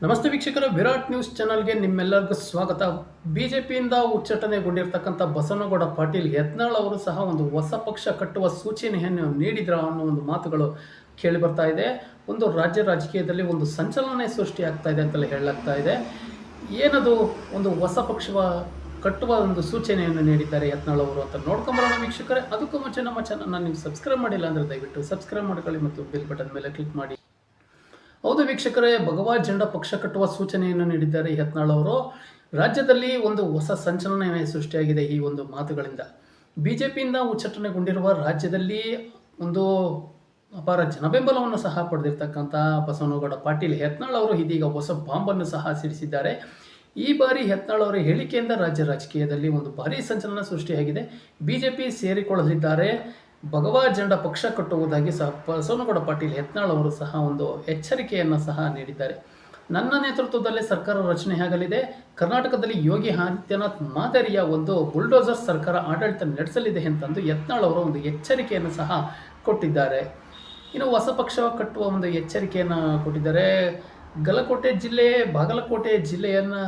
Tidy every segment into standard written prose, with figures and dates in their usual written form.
ನಮಸ್ತೆ ವೀಕ್ಷಕರು, ವಿರಾಟ್ ನ್ಯೂಸ್ ಚಾನಲ್ಗೆ ನಿಮ್ಮೆಲ್ಲರಿಗೂ ಸ್ವಾಗತ. ಬಿಜೆಪಿಯಿಂದ ಉಚ್ಚಾಟನೆಗೊಂಡಿರ್ತಕ್ಕಂಥ ಬಸವನಗೌಡ ಪಾಟೀಲ್ ಯತ್ನಾಳ್ ಅವರು ಸಹ ಒಂದು ಹೊಸ ಪಕ್ಷ ಕಟ್ಟುವ ಸೂಚನೆಯನ್ನು ನೀಡಿದ್ರ ಅನ್ನೋ ಒಂದು ಮಾತುಗಳು ಕೇಳಿ ಬರ್ತಾ ಇದೆ. ಒಂದು ರಾಜ್ಯ ರಾಜಕೀಯದಲ್ಲಿ ಒಂದು ಸಂಚಲನ ಸೃಷ್ಟಿಯಾಗ್ತಾ ಇದೆ ಅಂತಲೇ ಹೇಳಲಾಗ್ತಾ ಇದೆ. ಏನದು ಒಂದು ಹೊಸ ಪಕ್ಷ ಕಟ್ಟುವ ಒಂದು ಸೂಚನೆಯನ್ನು ನೀಡಿದ್ದಾರೆ ಯತ್ನಾಳ್ ಅವರು ಅಂತ ನೋಡ್ಕೊಂಬರೋಣ ವೀಕ್ಷಕರೇ. ಅದಕ್ಕೂ ಮುಂಚೆ ನಮ್ಮ ಚಾನಲ್ನ ನೀವು ಸಬ್ಸ್ಕ್ರೈಬ್ ಮಾಡಿಲ್ಲ ಅಂದರೆ ದಯವಿಟ್ಟು ಸಬ್ಸ್ಕ್ರೈಬ್ ಮಾಡ್ಕೊಳ್ಳಿ ಮತ್ತು ಬೆಲ್ ಬಟನ್ ಮೇಲೆ ಕ್ಲಿಕ್ ಮಾಡಿ. ಹೌದು ವೀಕ್ಷಕರೇ, ಭಗವಾ ಜಂಡ ಪಕ್ಷ ಕಟ್ಟುವ ಸೂಚನೆಯನ್ನು ನೀಡಿದ್ದಾರೆ ಯತ್ನಾಳ್ ಅವರು. ರಾಜ್ಯದಲ್ಲಿ ಒಂದು ಹೊಸ ಸಂಚಲನವೇ ಸೃಷ್ಟಿಯಾಗಿದೆ ಈ ಒಂದು ಮಾತುಗಳಿಂದ. ಬಿಜೆಪಿಯಿಂದ ಉಚ್ಚಾಟನೆಗೊಂಡಿರುವ ರಾಜ್ಯದಲ್ಲಿ ಒಂದು ಅಪಾರ ಜನಬೆಂಬಲವನ್ನು ಸಹ ಪಡೆದಿರ್ತಕ್ಕಂಥ ಬಸವನಗೌಡ ಪಾಟೀಲ್ ಯತ್ನಾಳ್ ಅವರು ಇದೀಗ ಹೊಸ ಬಾಂಬನ್ನು ಸಹ ಸಿಡಿಸಿದ್ದಾರೆ. ಈ ಬಾರಿ ಯತ್ನಾಳ್ ಅವರ ಹೇಳಿಕೆಯಿಂದ ರಾಜ್ಯ ರಾಜಕೀಯದಲ್ಲಿ ಒಂದು ಭಾರೀ ಸಂಚಲನ ಸೃಷ್ಟಿಯಾಗಿದೆ. ಬಿಜೆಪಿ ಸೇರಿಕೊಳ್ಳಲಿದ್ದಾರೆ, ಭಗವಾ ಜಂಡ ಪಕ್ಷ ಕಟ್ಟುವುದಾಗಿ ಸಹ ಬಸವನಗೌಡ ಪಾಟೀಲ್ ಯತ್ನಾಳ್ ಅವರು ಸಹ ಒಂದು ಎಚ್ಚರಿಕೆಯನ್ನು ಸಹ ನೀಡಿದ್ದಾರೆ. ನನ್ನ ನೇತೃತ್ವದಲ್ಲೇ ಸರ್ಕಾರ ರಚನೆಯಾಗಲಿದೆ. ಕರ್ನಾಟಕದಲ್ಲಿ ಯೋಗಿ ಆದಿತ್ಯನಾಥ್ ಮಾದರಿಯ ಒಂದು ಬುಲ್ಡೋಸರ್ ಸರ್ಕಾರ ಆಡಳಿತ ನಡೆಸಲಿದೆ ಅಂತಂದು ಯತ್ನಾಳ್ ಅವರು ಒಂದು ಎಚ್ಚರಿಕೆಯನ್ನು ಸಹ ಕೊಟ್ಟಿದ್ದಾರೆ. ಇನ್ನು ಹೊಸ ಪಕ್ಷ ಕಟ್ಟುವ ಒಂದು ಎಚ್ಚರಿಕೆಯನ್ನು ಕೊಟ್ಟಿದ್ದಾರೆ. ಬಾಗಲಕೋಟೆ ಜಿಲ್ಲೆಯನ್ನು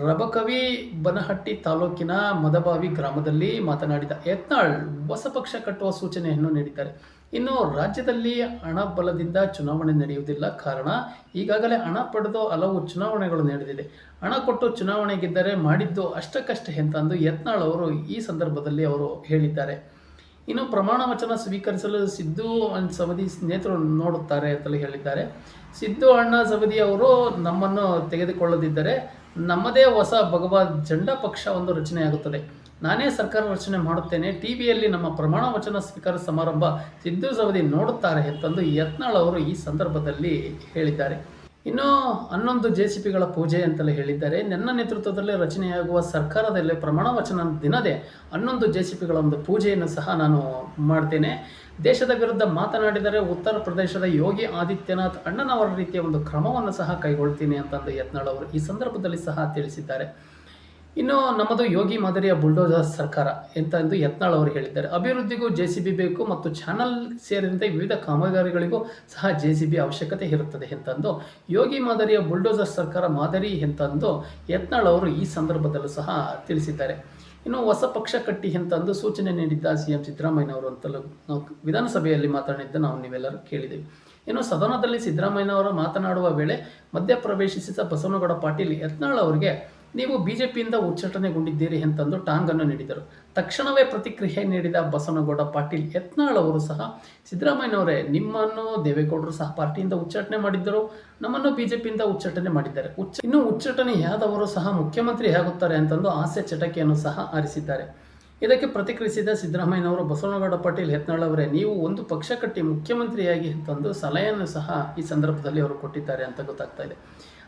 ರಬಕವಿ ಬನಹಟ್ಟಿ ತಾಲೂಕಿನ ಮದಬಾವಿ ಗ್ರಾಮದಲ್ಲಿ ಮಾತನಾಡಿದ ಯತ್ನಾಳ್ ಹೊಸ ಪಕ್ಷ ಕಟ್ಟುವ ಸೂಚನೆಯನ್ನು ನೀಡಿದ್ದಾರೆ. ಇನ್ನು ರಾಜ್ಯದಲ್ಲಿ ಹಣ ಬಲದಿಂದ ಚುನಾವಣೆ ನಡೆಯುವುದಿಲ್ಲ. ಕಾರಣ, ಈಗಾಗಲೇ ಹಣ ಪಡೆದು ಹಲವು ಚುನಾವಣೆಗಳು ನಡೆದಿದೆ. ಹಣ ಕೊಟ್ಟು ಚುನಾವಣೆ ಗೆದ್ದರೆ ಮಾಡಿದ್ದು ಅಷ್ಟಕ್ಕಷ್ಟೇ ಅಂತಂದು ಯತ್ನಾಳ್ ಅವರು ಈ ಸಂದರ್ಭದಲ್ಲಿ ಅವರು ಹೇಳಿದ್ದಾರೆ. ಇನ್ನು ಪ್ರಮಾಣ ವಚನ ಸ್ವೀಕರಿಸಲು ಸಿದ್ದು ಸವದಿ ನೇತೃತ್ವ ನೋಡುತ್ತಾರೆ ಅಂತಲೇ ಹೇಳಿದ್ದಾರೆ. ಸಿದ್ದು ಅಣ್ಣ ಸವದಿ ಅವರು ನಮ್ಮನ್ನು ತೆಗೆದುಕೊಳ್ಳದಿದ್ದರೆ ನಮ್ಮದೇ ಹೊಸ ಭಗವಾ ಜಂಡ ಪಕ್ಷ ಒಂದು ರಚನೆಯಾಗುತ್ತದೆ. ನಾನೇ ಸರ್ಕಾರ ರಚನೆ ಮಾಡುತ್ತೇನೆ. ಟಿವಿಯಲ್ಲಿ ನಮ್ಮ ಪ್ರಮಾಣ ವಚನ ಸ್ವೀಕಾರ ಸಮಾರಂಭ ಸಿದ್ದು ಸವದಿ ನೋಡುತ್ತಾರೆ ಅಂತಂದು ಯತ್ನಾಳ್ ಅವರು ಈ ಸಂದರ್ಭದಲ್ಲಿ ಹೇಳಿದ್ದಾರೆ. ಇನ್ನು 11 JCPಗಳ ಪೂಜೆ ಅಂತಲೇ ಹೇಳಿದ್ದಾರೆ. ನನ್ನ ನೇತೃತ್ವದಲ್ಲಿ ರಚನೆಯಾಗುವ ಸರ್ಕಾರದಲ್ಲಿ ಪ್ರಮಾಣ ವಚನ ದಿನದೇ 11 JCPಗಳ ಒಂದು ಪೂಜೆಯನ್ನು ಸಹ ನಾನು ಮಾಡ್ತೇನೆ. ದೇಶದ ವಿರುದ್ಧ ಮಾತನಾಡಿದರೆ ಉತ್ತರ ಪ್ರದೇಶದ ಯೋಗಿ ಆದಿತ್ಯನಾಥ್ ಅಣ್ಣನವರ ರೀತಿಯ ಒಂದು ಕ್ರಮವನ್ನು ಸಹ ಕೈಗೊಳ್ತೀನಿ ಅಂತಂದು ಯತ್ನಾಳ್ ಅವರು ಈ ಸಂದರ್ಭದಲ್ಲಿ ಸಹ ತಿಳಿಸಿದ್ದಾರೆ. ಇನ್ನು ನಮ್ಮದು ಯೋಗಿ ಮಾದರಿಯ ಬುಲ್ಡೋಸರ್ ಸರ್ಕಾರ ಎಂದು ಯತ್ನಾಳ್ ಅವರು ಹೇಳಿದ್ದಾರೆ. ಅಭಿವೃದ್ಧಿಗೂ JCB ಬೇಕು ಮತ್ತು ಚಾನಲ್ ಸೇರಿದಂತೆ ವಿವಿಧ ಕಾಮಗಾರಿಗಳಿಗೂ ಸಹ JCB ಅವಶ್ಯಕತೆ ಇರುತ್ತದೆ ಎಂತಂದು ಯೋಗಿ ಮಾದರಿಯ ಬುಲ್ಡೋಸರ್ ಸರ್ಕಾರ ಮಾದರಿ ಎಂತಂದು ಯತ್ನಾಳ್ ಅವರು ಈ ಸಂದರ್ಭದಲ್ಲೂ ಸಹ ತಿಳಿಸಿದ್ದಾರೆ. ಇನ್ನು ಹೊಸ ಪಕ್ಷ ಕಟ್ಟಿ ಎಂತಂದು ಸೂಚನೆ ನೀಡಿದ್ದ CM ಸಿದ್ದರಾಮಯ್ಯನವರು ಅಂತಲೂ ವಿಧಾನಸಭೆಯಲ್ಲಿ ಮಾತನಾಡಿದ್ದ ನೀವೆಲ್ಲರೂ ಕೇಳಿದ್ದೇವೆ. ಇನ್ನು ಸದನದಲ್ಲಿ ಸಿದ್ದರಾಮಯ್ಯನವರು ಮಾತನಾಡುವ ವೇಳೆ ಮಧ್ಯಪ್ರವೇಶಿಸಿದ ಬಸವನಗೌಡ ಪಾಟೀಲ್ ಯತ್ನಾಳ್ ಅವರಿಗೆ ನೀವು ಬಿಜೆಪಿಯಿಂದ ಉಚ್ಚಾಟನೆಗೊಂಡಿದ್ದೀರಿ ಎಂತಂದು ಟಾಂಗನ್ನು ನೀಡಿದರು. ತಕ್ಷಣವೇ ಪ್ರತಿಕ್ರಿಯೆ ನೀಡಿದ ಬಸವನಗೌಡ ಪಾಟೀಲ್ ಯತ್ನಾಳ್ ಅವರು ಸಹ ಸಿದ್ದರಾಮಯ್ಯನವರೇ, ನಿಮ್ಮನ್ನು ದೇವೇಗೌಡರು ಸಹ ಪಾರ್ಟಿಯಿಂದ ಉಚ್ಚಾಟನೆ ಮಾಡಿದ್ದರು, ನಮ್ಮನ್ನು ಬಿಜೆಪಿಯಿಂದ ಉಚ್ಚಾಟನೆ ಮಾಡಿದ್ದಾರೆ. ಇನ್ನು ಉಚ್ಚಾಟನೆಯಾದವರು ಸಹ ಮುಖ್ಯಮಂತ್ರಿ ಆಗುತ್ತಾರೆ ಅಂತಂದು ಹಾಸ್ಯ ಚಟಕೆಯನ್ನು ಸಹ ಆರಿಸಿದ್ದಾರೆ. ಇದಕ್ಕೆ ಪ್ರತಿಕ್ರಿಯಿಸಿದ ಸಿದ್ದರಾಮಯ್ಯನವರು, ಬಸವನಗೌಡ ಪಾಟೀಲ್ ಯತ್ನಾಳ್ ಅವರೇ, ನೀವು ಒಂದು ಪಕ್ಷ ಕಟ್ಟಿ ಮುಖ್ಯಮಂತ್ರಿಯಾಗಿ ಅಂತಂದು ಸಲಹೆಯನ್ನು ಸಹ ಈ ಸಂದರ್ಭದಲ್ಲಿ ಅವರು ಕೊಟ್ಟಿದ್ದಾರೆ ಅಂತ ಗೊತ್ತಾಗ್ತಾ ಇದೆ.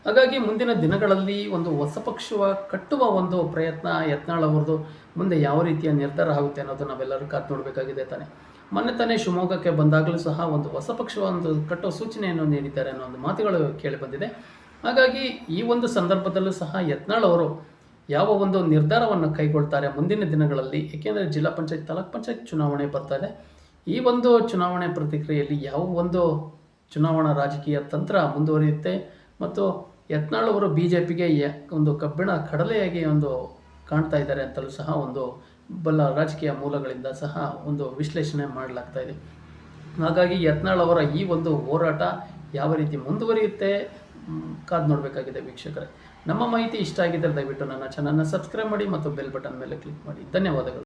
ಹಾಗಾಗಿ ಮುಂದಿನ ದಿನಗಳಲ್ಲಿ ಒಂದು ಹೊಸ ಪಕ್ಷ ಕಟ್ಟುವ ಒಂದು ಪ್ರಯತ್ನ ಯತ್ನಾಳ್ ಅವರದು ಮುಂದೆ ಯಾವ ರೀತಿಯ ನಿರ್ಧಾರ ಆಗುತ್ತೆ ಅನ್ನೋದು ನಾವೆಲ್ಲರೂ ಕಾದು ನೋಡಬೇಕಾಗಿದೆ ತಾನೆ. ಮೊನ್ನೆ ತಾನೇ ಶಿವಮೊಗ್ಗಕ್ಕೆ ಬಂದಾಗಲೂ ಸಹ ಒಂದು ಹೊಸ ಪಕ್ಷ ಒಂದು ಕಟ್ಟುವ ಸೂಚನೆಯನ್ನು ನೀಡಿದ್ದಾರೆ ಅನ್ನೋ ಒಂದು ಮಾತುಗಳು ಕೇಳಿ ಬಂದಿದೆ. ಹಾಗಾಗಿ ಈ ಒಂದು ಸಂದರ್ಭದಲ್ಲೂ ಸಹ ಯತ್ನಾಳ್ ಅವರು ಯಾವ ಒಂದು ನಿರ್ಧಾರವನ್ನು ಕೈಗೊಳ್ತಾರೆ ಮುಂದಿನ ದಿನಗಳಲ್ಲಿ, ಏಕೆಂದರೆ ಜಿಲ್ಲಾ ಪಂಚಾಯತ್ ತಾಲೂಕ್ ಪಂಚಾಯತ್ ಚುನಾವಣೆ ಬರ್ತಾ ಇದೆ. ಈ ಒಂದು ಚುನಾವಣೆ ಪ್ರತಿಕ್ರಿಯೆಯಲ್ಲಿ ಯಾವ ಒಂದು ಚುನಾವಣಾ ರಾಜಕೀಯ ತಂತ್ರ ಮುಂದುವರಿಯುತ್ತೆ ಮತ್ತು ಯತ್ನಾಳ್ ಅವರು ಬಿಜೆಪಿಗೆ ಒಂದು ಕಬ್ಬಿಣ ಕಡಲೆಯಾಗಿ ಒಂದು ಕಾಣ್ತಾ ಇದ್ದಾರೆ ಅಂತಲೂ ಸಹ ಒಂದು ರಾಜಕೀಯ ಮೂಲಗಳಿಂದ ಸಹ ಒಂದು ವಿಶ್ಲೇಷಣೆ ಮಾಡಲಾಗ್ತಾ ಇದೆ. ಹಾಗಾಗಿ ಯತ್ನಾಳ್ ಅವರ ಈ ಒಂದು ಹೋರಾಟ ಯಾವ ರೀತಿ ಮುಂದುವರಿಯುತ್ತೆ ಕಾದು ನೋಡಬೇಕಾಗಿದೆ ವೀಕ್ಷಕರೇ. ನಮ್ಮ ಮಾಹಿತಿ ಇಷ್ಟ ಆಗಿದ್ದರೆ ದಯವಿಟ್ಟು ನನ್ನ ಚಾನಲ್ನ ಸಬ್ಸ್ಕ್ರೈಬ್ ಮಾಡಿ ಮತ್ತು ಬೆಲ್ ಬಟನ್ ಮೇಲೆ ಕ್ಲಿಕ್ ಮಾಡಿ. ಧನ್ಯವಾದಗಳು.